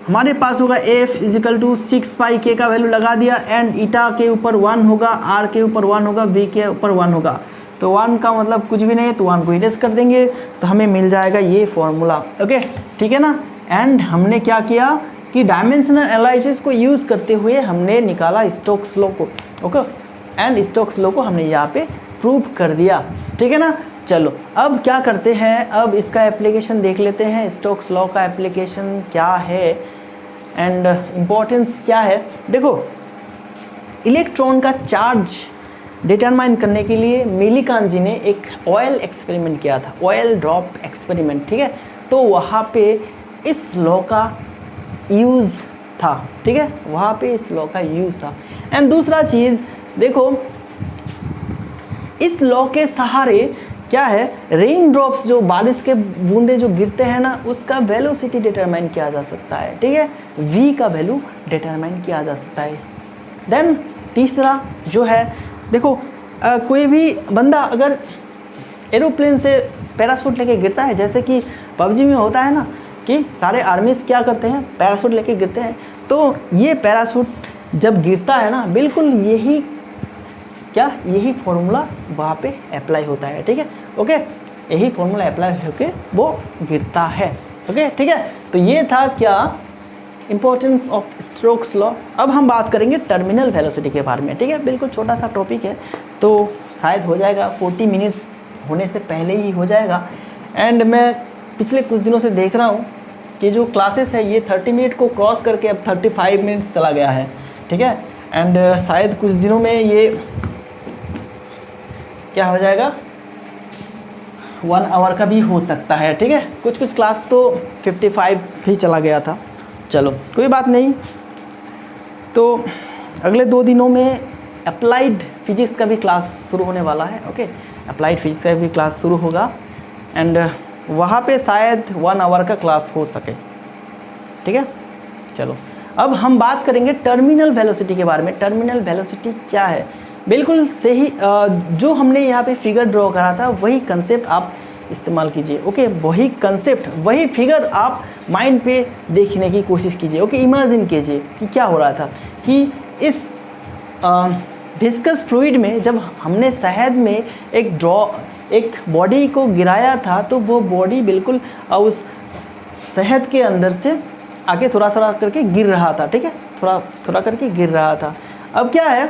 हमारे पास होगा f इजिकल टू 6π, k का वैल्यू लगा दिया, एंड ईटा के ऊपर 1 होगा, r के ऊपर 1 होगा, v के ऊपर 1 होगा, तो 1 का मतलब कुछ भी नहीं है, तो 1 को इरेज कर देंगे, तो हमें मिल जाएगा ये फॉर्मूला, ओके, ठीक है ना। एंड हमने क्या किया कि डायमेंशनल एनालिसिस को यूज़ करते हुए हमने निकाला स्टोक्स लॉ को, ओके, एंड स्टोक्स लॉ को हमने यहाँ पे प्रूव कर दिया, ठीक है ना। चलो अब क्या करते हैं, अब इसका एप्लीकेशन देख लेते हैं, स्टोक्स लॉ का एप्लीकेशन क्या है एंड इम्पोर्टेंस क्या है। देखो इलेक्ट्रॉन का चार्ज डिटरमाइन करने के लिए मिलीकान जी ने एक ऑयल एक्सपेरिमेंट किया था, ऑयल ड्रॉप एक्सपेरिमेंट, ठीक है, तो वहाँ पे इस लॉ का यूज़ था, ठीक है, वहाँ पे इस लॉ का यूज़ था। एंड दूसरा चीज़ देखो, इस लॉ के सहारे क्या है, रेन ड्रॉप्स जो बारिश के बूंदे जो गिरते हैं ना, उसका वेलोसिटी डिटरमाइन किया जा सकता है, ठीक है, v का वैल्यू डिटरमाइन किया जा सकता है। देन तीसरा जो है देखो, कोई भी बंदा अगर एरोप्लेन से पैराशूट लेके गिरता है, जैसे कि पबजी में होता है ना कि सारे आर्मीज क्या करते हैं, पैराशूट लेके गिरते हैं, तो ये पैराशूट जब गिरता है ना, बिल्कुल यही फॉर्मूला वहाँ पे अप्लाई होता है, ठीक है, ओके। यही फॉर्मूला अप्लाई होके वो गिरता है। ओके ठीक है, तो ये था क्या इंपॉर्टेंस ऑफ स्टोक्स लॉ। अब हम बात करेंगे टर्मिनल वेलोसिटी के बारे में। ठीक है, बिल्कुल छोटा सा टॉपिक है, तो शायद हो जाएगा 40 मिनट्स होने से पहले ही हो जाएगा। एंड मैं पिछले कुछ दिनों से देख रहा हूँ कि जो क्लासेस है ये 30 मिनट को क्रॉस करके अब 35 मिनट्स चला गया है। ठीक है, एंड शायद कुछ दिनों में ये क्या हो जाएगा 1 आवर का भी हो सकता है। ठीक है, कुछ कुछ क्लास तो 55 भी चला गया था। चलो कोई बात नहीं, तो अगले 2 दिनों में अप्लाइड फिजिक्स का भी क्लास शुरू होने वाला है। ओके, अप्लाइड फिजिक्स का भी क्लास शुरू होगा एंड वहाँ पे शायद 1 आवर का क्लास हो सके। ठीक है, चलो अब हम बात करेंगे टर्मिनल वेलोसिटी के बारे में। टर्मिनल वेलोसिटी क्या है, बिल्कुल सही जो हमने यहाँ पे फिगर ड्रॉ करा था वही कंसेप्ट आप इस्तेमाल कीजिए। ओके, वही कंसेप्ट वही फिगर आप माइंड पे देखने की कोशिश कीजिए। ओके, इमेजिन कीजिए कि क्या हो रहा था कि इस विस्कस फ्लूइड में जब हमने शहद में एक बॉडी को गिराया था तो वो बॉडी बिल्कुल उस शहद के अंदर से आगे थोड़ा थोड़ा करके गिर रहा था। ठीक है, थोड़ा थोड़ा करके गिर रहा था। अब क्या है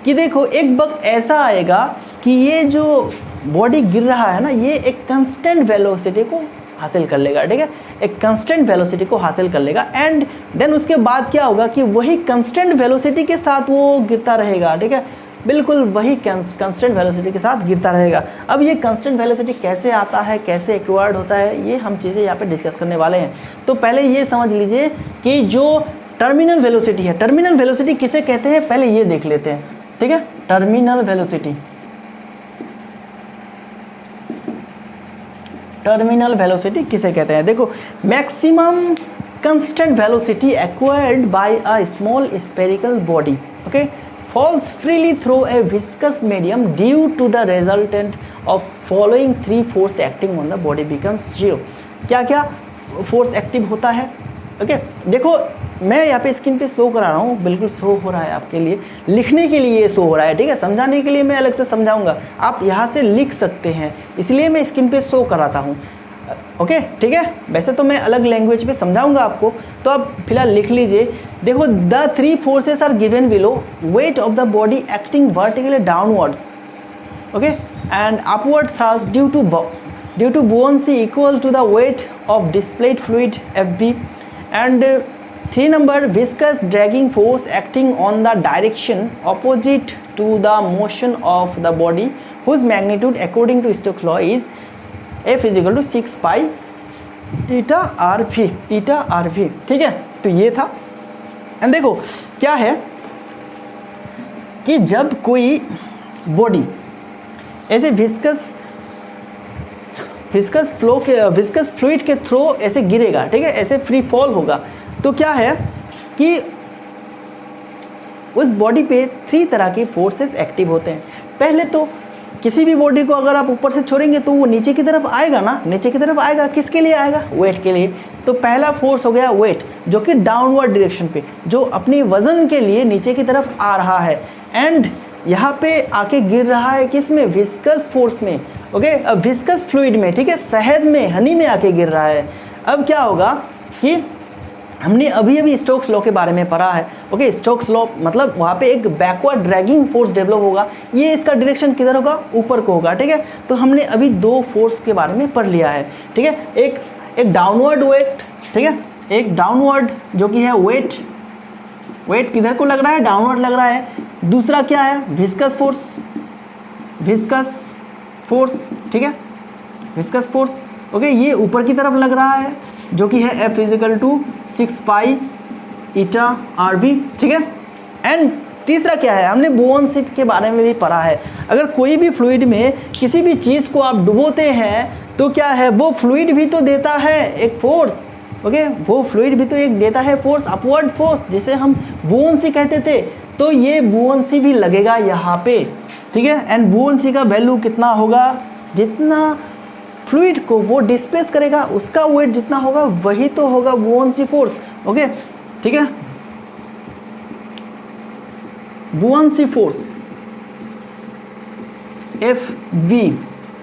कि देखो एक वक्त ऐसा आएगा कि ये जो बॉडी गिर रहा है ना, ये एक कांस्टेंट वेलोसिटी को हासिल कर लेगा। ठीक है, एक कांस्टेंट वेलोसिटी को हासिल कर लेगा एंड देन उसके बाद क्या होगा कि वही कांस्टेंट वेलोसिटी के साथ वो गिरता रहेगा। ठीक है, बिल्कुल वही कांस्टेंट वेलोसिटी के साथ गिरता रहेगा। अब ये कांस्टेंट वेलोसिटी कैसे आता है, कैसे एक्वायर्ड होता है, ये हम चीज़ें यहाँ पे डिस्कस करने वाले हैं। तो पहले ये समझ लीजिए कि जो टर्मिनल वेलोसिटी है, टर्मिनल वेलोसिटी किसे कहते हैं पहले ये देख लेते हैं। ठीक है, टर्मिनल वेलोसिटी, टर्मिनल वेलोसिटी किसे कहते हैं? देखो, maximum constant velocity acquired by a small spherical body okay falls freely through a viscous medium due to the resultant of following 3 force acting on the body becomes 0। क्या क्या फोर्स एक्टिव होता है? ओके देखो मैं यहाँ पे स्क्रीन पे शो करा रहा हूँ, बिल्कुल शो हो रहा है आपके लिए, लिखने के लिए ये शो हो रहा है। ठीक है, समझाने के लिए मैं अलग से समझाऊंगा, आप यहाँ से लिख सकते हैं, इसलिए मैं स्क्रीन पे शो कराता हूँ। ओके ठीक है, वैसे तो मैं अलग लैंग्वेज पे समझाऊंगा आपको, तो आप फिलहाल लिख लीजिए। देखो, the 3 forces are given below, weight of the body acting vertically downwards okay and upward thrust due to buoyancy equal to the weight of displaced fluid FB and 3 number viscous dragging force acting on the direction opposite to the motion of the body whose magnitude according to Stokes law is F is equal to 6 pi eta RV। ठीक है, तो ये था। एंड देखो क्या है कि जब कोई बॉडी ऐसे विस्कस फ्लूइड के थ्रू ऐसे गिरेगा, ठीक है, ऐसे फ्री फॉल होगा, तो क्या है कि उस बॉडी पे 3 तरह के फोर्सेस एक्टिव होते हैं। पहले तो किसी भी बॉडी को अगर आप ऊपर से छोड़ेंगे तो वो नीचे की तरफ आएगा ना, नीचे की तरफ आएगा, किसके लिए आएगा? वेट के लिए। तो पहला फोर्स हो गया वेट, जो कि डाउनवर्ड डायरेक्शन पे, जो अपनी वजन के लिए नीचे की तरफ आ रहा है एंड यहाँ पे आके गिर रहा है किसमें? विस्कस फोर्स में। ओके, अब विस्कस फ्लूइड में, ठीक है, शहद में, हनी में आके गिर रहा है। अब क्या होगा कि हमने अभी स्टोक्स लॉ के बारे में पढ़ा है। ओके, स्टोक्स लॉ मतलब वहाँ पे एक बैकवर्ड ड्रैगिंग फोर्स डेवलप होगा, ये इसका डायरेक्शन किधर होगा? ऊपर को होगा। ठीक है, तो हमने अभी 2 फोर्स के बारे में पढ़ लिया है। ठीक है, एक डाउनवर्ड वेट, ठीक है, एक डाउनवर्ड जो कि है वेट किधर को लग रहा है? डाउनवर्ड लग रहा है। दूसरा क्या है? विस्कस फोर्स, ठीक है, विस्कस फोर्स। ओके, ये ऊपर की तरफ लग रहा है जो कि है F = 6 pi eta RV। ठीक है, एंड तीसरा क्या है? हमने बुओयांसी के बारे में भी पढ़ा है। अगर कोई भी फ्लूइड में किसी भी चीज़ को आप डुबोते हैं तो क्या है, वो फ्लूइड भी तो देता है एक फोर्स। ओके, वो फ्लूइड भी तो एक देता है फोर्स, अपवर्ड फोर्स, जिसे हम बुओयांसी कहते थे। तो ये बुओयांसी भी लगेगा यहाँ पे। ठीक है, एंड बुओयांसी का वैल्यू कितना होगा? जितना फ्लूइड को वो डिस्प्लेस करेगा उसका वेट जितना होगा वही तो होगा बुओयांसी फोर्स। ओके ठीक है, बुओयांसी फोर्स FV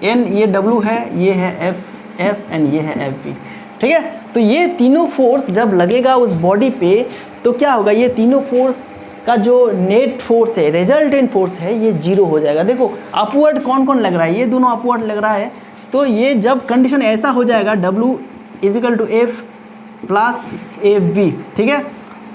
एन ये डब्लू है, ये है एफ एफ एंड ये है एफ वी, ठीक है। तो ये तीनों फोर्स जब लगेगा उस बॉडी पे तो क्या होगा, ये तीनों फोर्स का जो नेट फोर्स है, रिजल्टेंट फोर्स है, ये जीरो हो जाएगा। देखो अपवर्ड कौन कौन लग रहा है, ये दोनों अपवर्ड लग रहा है। तो ये जब कंडीशन ऐसा हो जाएगा W is equal to F plus F B, ठीक है,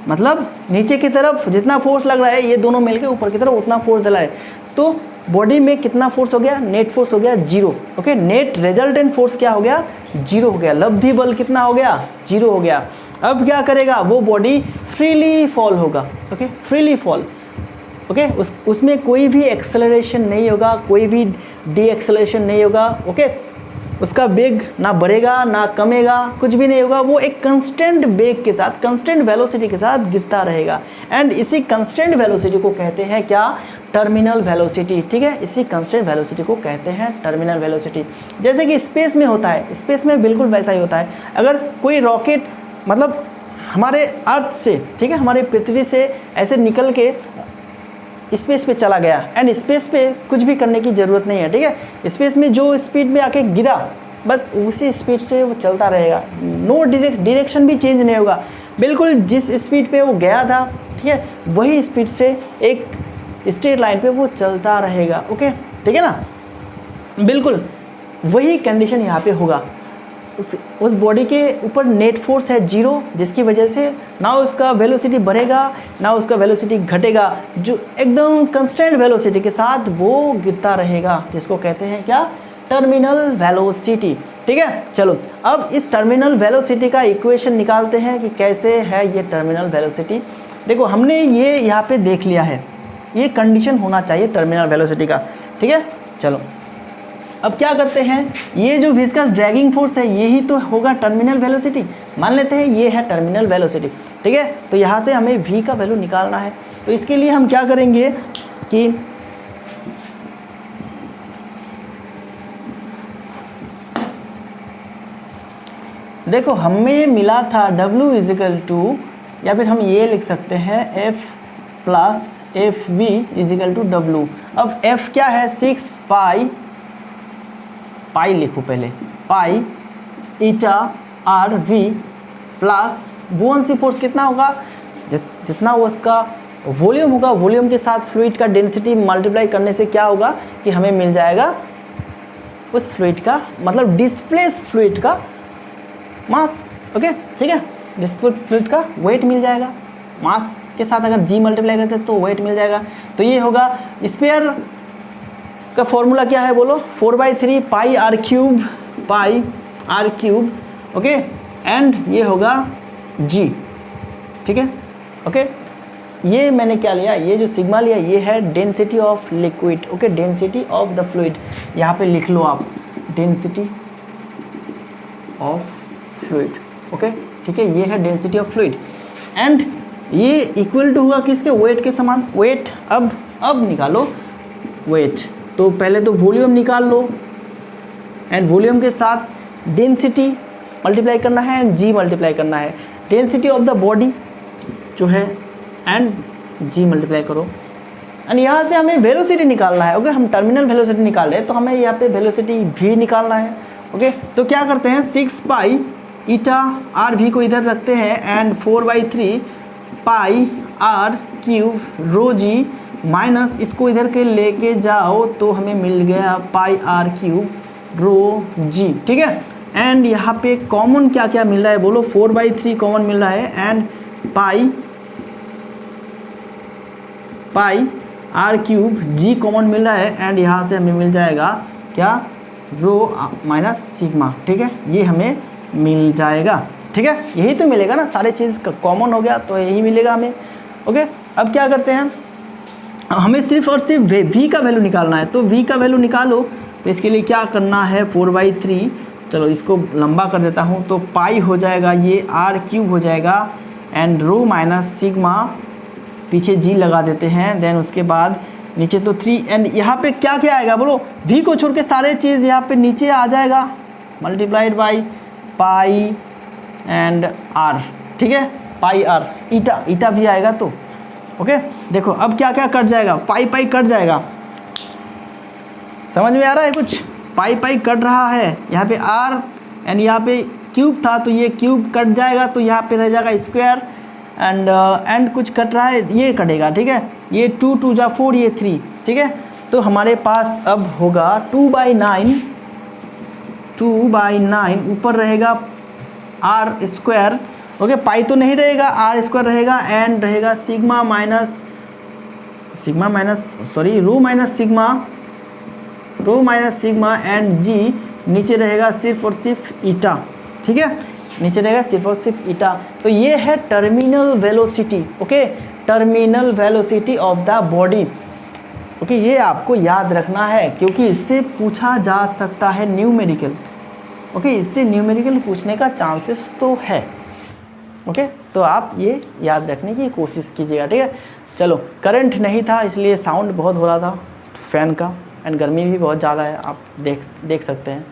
मतलब नीचे की तरफ जितना फोर्स लग रहा है ये दोनों मिलके ऊपर की तरफ उतना फोर्स डला है। तो बॉडी में कितना फोर्स हो गया, नेट फोर्स हो गया zero, okay. Net resultant force क्या हो गया, जीरो हो गया। लब्धि बल कितना हो गया, जीरो हो गया। अब क्या करेगा, वो बॉडी फ्रीली फॉल होगा, ओके, फ्रीली फॉल, ओके। उसमें कोई भी एक्सेलरेशन नहीं होगा, कोई भी डी एक्सेलरेशन नहीं होगा, ओके। उसका वेग ना बढ़ेगा ना कमेगा, कुछ भी नहीं होगा। वो एक कंस्टेंट वेग के साथ, कंस्टेंट वेलोसिटी के साथ गिरता रहेगा। एंड इसी कंस्टेंट वेलोसिटी को कहते हैं क्या, टर्मिनल वेलोसिटी, ठीक है। इसी कंस्टेंट वेलोसिटी को कहते हैं टर्मिनल वेलोसिटी। जैसे कि स्पेस में होता है, स्पेस में बिल्कुल वैसा ही होता है। अगर कोई रॉकेट मतलब हमारे अर्थ से, ठीक है, हमारे पृथ्वी से ऐसे निकल के स्पेस पे चला गया एंड स्पेस पे कुछ भी करने की ज़रूरत नहीं है, ठीक है। स्पेस में जो स्पीड में आके गिरा बस उसी स्पीड से वो चलता रहेगा, नो डायरेक्शन भी चेंज नहीं होगा, बिल्कुल जिस स्पीड पे वो गया था, ठीक है, वही स्पीड से एक स्ट्रेट लाइन पे वो चलता रहेगा, ओके, ठीक है ना। बिल्कुल वही कंडीशन यहाँ पे होगा। उस बॉडी के ऊपर नेट फोर्स है जीरो, जिसकी वजह से ना उसका वेलोसिटी बढ़ेगा ना उसका वेलोसिटी घटेगा, जो एकदम कंस्टेंट वेलोसिटी के साथ वो गिरता रहेगा, जिसको कहते हैं क्या, टर्मिनल वेलोसिटी, ठीक है। चलो अब इस टर्मिनल वेलोसिटी का इक्वेशन निकालते हैं कि कैसे है ये टर्मिनल वेलोसिटी। देखो हमने ये यहाँ पे देख लिया है, ये कंडीशन होना चाहिए टर्मिनल वेलोसिटी का, ठीक है। चलो अब क्या करते हैं, ये जो विस्कस ड्रैगिंग फोर्स है यही तो होगा टर्मिनल वेलोसिटी, मान लेते हैं ये है टर्मिनल वेलोसिटी, ठीक है। तो यहाँ से हमें v का वैल्यू निकालना है। तो इसके लिए हम क्या करेंगे कि देखो हमें मिला था w इजिकल टू, या फिर हम ये लिख सकते हैं f plus F V is equal to W. अब f क्या है, 6 पाई लिखो पहले, pi eta R V plus buoyancy force कितना होगा, जितना वो उसका वॉल्यूम होगा, वॉल्यूम के साथ फ्लूइड का डेंसिटी मल्टीप्लाई करने से क्या होगा कि हमें मिल जाएगा उस फ्लूइड का, मतलब डिस्प्लेस फ्लूइड का मास, ओके, ठीक है। डिस्प्लेस फ्लूइड का वेट मिल जाएगा, मास के साथ अगर जी मल्टीप्लाई करते हैं तो वेट मिल जाएगा। तो ये होगा, स्पेयर का फॉर्मूला क्या है बोलो, 4/3 pi R cube, okay, and ये होगा जी, ठीक है, ओके। ये मैंने क्या लिया, ये जो सिग्मा लिया ये है density of liquid, okay, density of the fluid, यहाँ पे लिख लो आप डेंसिटी ऑफ फ्लूइड, ओके, ठीक है, ये है डेंसिटी ऑफ फ्लूइड। एंड ये इक्वल टू होगा किसके, वेट के समान। वेट अब निकालो वेट, तो पहले तो वॉल्यूम निकाल लो एंड वॉल्यूम के साथ डेंसिटी मल्टीप्लाई करना है एंड जी मल्टीप्लाई करना है, डेंसिटी ऑफ द बॉडी जो है एंड जी मल्टीप्लाई करो। एंड यहाँ से हमें वेलोसिटी निकालना है, ओके। हम टर्मिनल वेलोसिटी निकाल रहे हैं तो हमें यहाँ पे वेलोसिटी भी निकालना है, ओके। तो क्या करते हैं, 6 पाई ईटा आर वी को इधर रखते हैं and 4/3 pi R cube rho G minus इसको इधर के लेके जाओ तो हमें मिल गया पाई आर क्यूब रो जी, ठीक है। एंड यहाँ पे कॉमन क्या क्या मिल रहा है बोलो, 4/3 कॉमन मिल रहा है and pi R cube G common मिल रहा है एंड यहाँ से हमें मिल जाएगा क्या, रो माइनस सिग्मा, ठीक है, ये हमें मिल जाएगा, ठीक है। यही तो मिलेगा ना, सारे चीज़ कॉमन हो गया तो यही मिलेगा हमें, ओके। अब क्या करते हैं, हमें सिर्फ और सिर्फ v का वैल्यू निकालना है। तो v का वैल्यू निकालो, तो इसके लिए क्या करना है, 4/3, चलो इसको लंबा कर देता हूँ, तो पाई हो जाएगा, ये आर क्यूब हो जाएगा एंड रो माइनस सिग्मा, पीछे जी लगा देते हैं, देन उसके बाद नीचे तो 3 एंड यहाँ पे क्या क्या आएगा बोलो, v को छोड़ के सारे चीज़ यहाँ पे नीचे आ जाएगा, multiplied by pi and R, ठीक है, पाई आर, ईटा भी आएगा तो, ओके। देखो अब क्या क्या कट जाएगा, पाई कट जाएगा, समझ में आ रहा है कुछ, पाई पाई कट रहा है, यहाँ पे r एंड यहाँ पे क्यूब था तो ये क्यूब कट जाएगा, तो यहाँ पे रह जाएगा स्क्वायर एंड कुछ कट रहा है ये कटेगा, ठीक है। ये 2 2 जा 4, ये 3, ठीक है। तो हमारे पास अब होगा 2/9, ऊपर रहेगा r स्क्वायर, ओके। पाई तो नहीं रहेगा, r स्क्वायर रहेगा एंड रहेगा rho minus sigma and g नीचे रहेगा सिर्फ और सिर्फ ईटा, ठीक है। नीचे रहेगा सिर्फ और सिर्फ ईटा। तो ये है terminal velocity, okay, terminal velocity of the body, okay. ये आपको याद रखना है क्योंकि इससे पूछा जा सकता है न्यूमेरिकल, ओके। इससे न्यूमेरिकल पूछने का चांसेस तो है, ओके। तो आप ये याद रखने की कोशिश कीजिएगा, ठीक है। चलो, करंट नहीं था इसलिए साउंड बहुत हो रहा था फ़ैन का, एंड गर्मी भी बहुत ज़्यादा है, आप देख सकते हैं।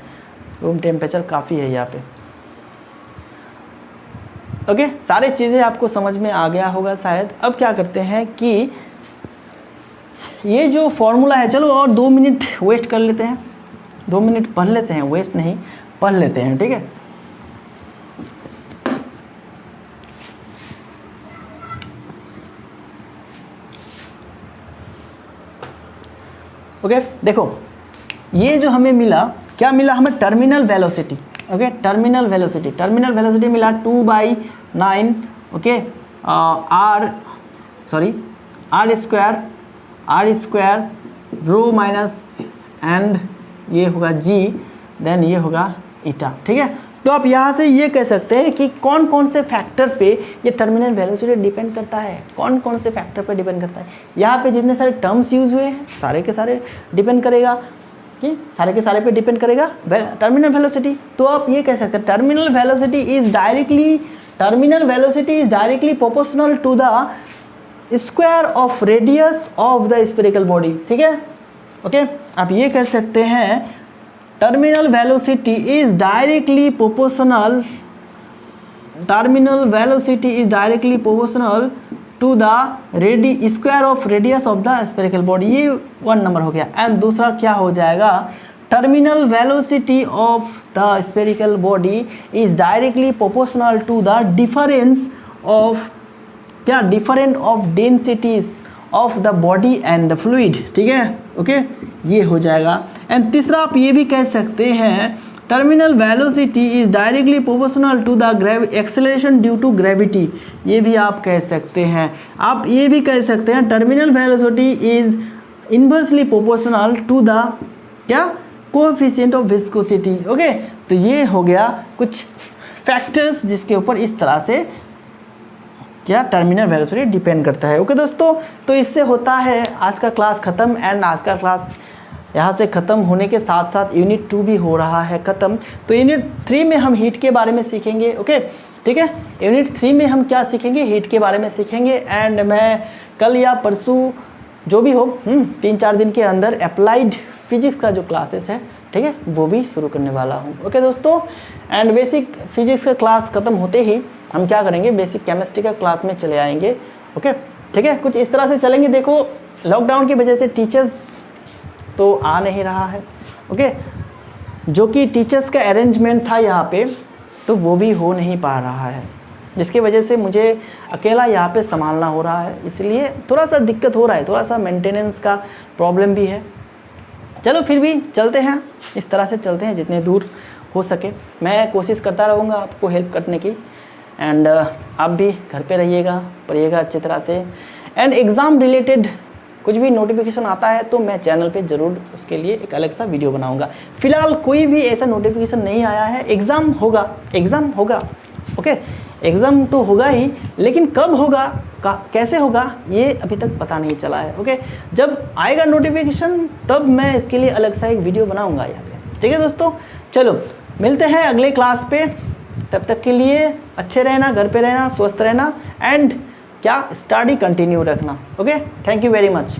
रूम टेम्परेचर काफ़ी है यहाँ पे, ओके। सारी चीज़ें आपको समझ में आ गया होगा शायद। अब क्या करते हैं कि ये जो फॉर्मूला है, चलो और 2 मिनट वेस्ट कर लेते हैं, 2 मिनट पढ़ लेते हैं, वेस्ट नहीं पढ़ लेते हैं, ठीक है। ओके, देखो ये जो हमें मिला, क्या मिला हमें? Terminal velocity, okay. Terminal velocity मिला 2/9, okay. r square rho minus and ये होगा g, देन ये होगा ईटा, ठीक है। तो आप यहाँ से ये कह सकते हैं कि कौन कौन से फैक्टर पे ये टर्मिनल वेलोसिटी डिपेंड करता है, कौन कौन से फैक्टर पे डिपेंड करता है। यहाँ पे जितने सारे टर्म्स यूज़ हुए हैं सारे के सारे डिपेंड करेगा, कि सारे के सारे पे डिपेंड करेगा टर्मिनल वेलोसिटी। तो आप ये कह सकते हैं terminal velocity is directly proportional to the square of radius of the spherical body, ठीक है, ओके। आप ये कह सकते हैं terminal velocity is directly proportional to the square of radius of the spherical body, ये 1 नंबर हो गया। एंड दूसरा क्या हो जाएगा? Terminal velocity of the spherical body is directly proportional to the difference of densities of the body and the fluid, ठीक है, ओके। ये हो जाएगा। एंड तीसरा आप ये भी कह सकते हैं terminal velocity is directly proportional to the acceleration due to gravity, ये भी आप कह सकते हैं। आप ये भी कह सकते हैं terminal velocity is inversely proportional to the coefficient of viscosity, okay. तो ये हो गया कुछ फैक्टर्स जिसके ऊपर इस तरह से टर्मिनल वेलोसिटी डिपेंड करता है, ओके दोस्तों। तो इससे होता है आज का क्लास ख़त्म। एंड आज का क्लास यहाँ से ख़त्म होने के साथ साथ यूनिट 2 भी हो रहा है ख़त्म। तो यूनिट 3 में हम हीट के बारे में सीखेंगे, ओके, ठीक है। यूनिट 3 में हम क्या सीखेंगे? हीट के बारे में सीखेंगे। एंड मैं कल या परसों जो भी हो 3-4 दिन के अंदर अप्लाइड फिजिक्स का जो क्लासेस है, ठीक है, वो भी शुरू करने वाला हूँ, ओके दोस्तों। एंड बेसिक फिजिक्स का क्लास ख़त्म होते ही हम क्या करेंगे? बेसिक केमिस्ट्री का क्लास में चले आएंगे, ओके, ठीक है। कुछ इस तरह से चलेंगे। देखो, लॉकडाउन की वजह से टीचर्स तो आ नहीं रहा है, ओके, जो कि टीचर्स का अरेंजमेंट था यहाँ पे, तो वो भी हो नहीं पा रहा है, जिसकी वजह से मुझे अकेला यहाँ पे संभालना हो रहा है, इसलिए थोड़ा सा दिक्कत हो रहा है, थोड़ा सा मेंटेनेंस का प्रॉब्लम भी है। चलो फिर भी चलते हैं, इस तरह से चलते हैं जितने दूर हो सके। मैं कोशिश करता रहूँगा आपको हेल्प करने की। एंड आप भी घर पे रहिएगा, पढ़िएगा अच्छी तरह से। एंड एग्ज़ाम रिलेटेड कुछ भी नोटिफिकेशन आता है तो मैं चैनल पे ज़रूर उसके लिए एक अलग सा वीडियो बनाऊंगा। फ़िलहाल कोई भी ऐसा नोटिफिकेशन नहीं आया है। एग्ज़ाम होगा, ओके, एग्ज़ाम तो होगा ही, लेकिन कब होगा, कैसे होगा, ये अभी तक पता नहीं चला है, ओके। जब आएगा नोटिफिकेशन तब मैं इसके लिए अलग सा एक वीडियो बनाऊँगा यहाँ पे, ठीक है दोस्तों। चलो मिलते हैं अगले क्लास पे, तब तक के लिए अच्छे रहना, घर पे रहना, स्वस्थ रहना एंड स्टडी कंटिन्यू रखना, okay. Thank you very much.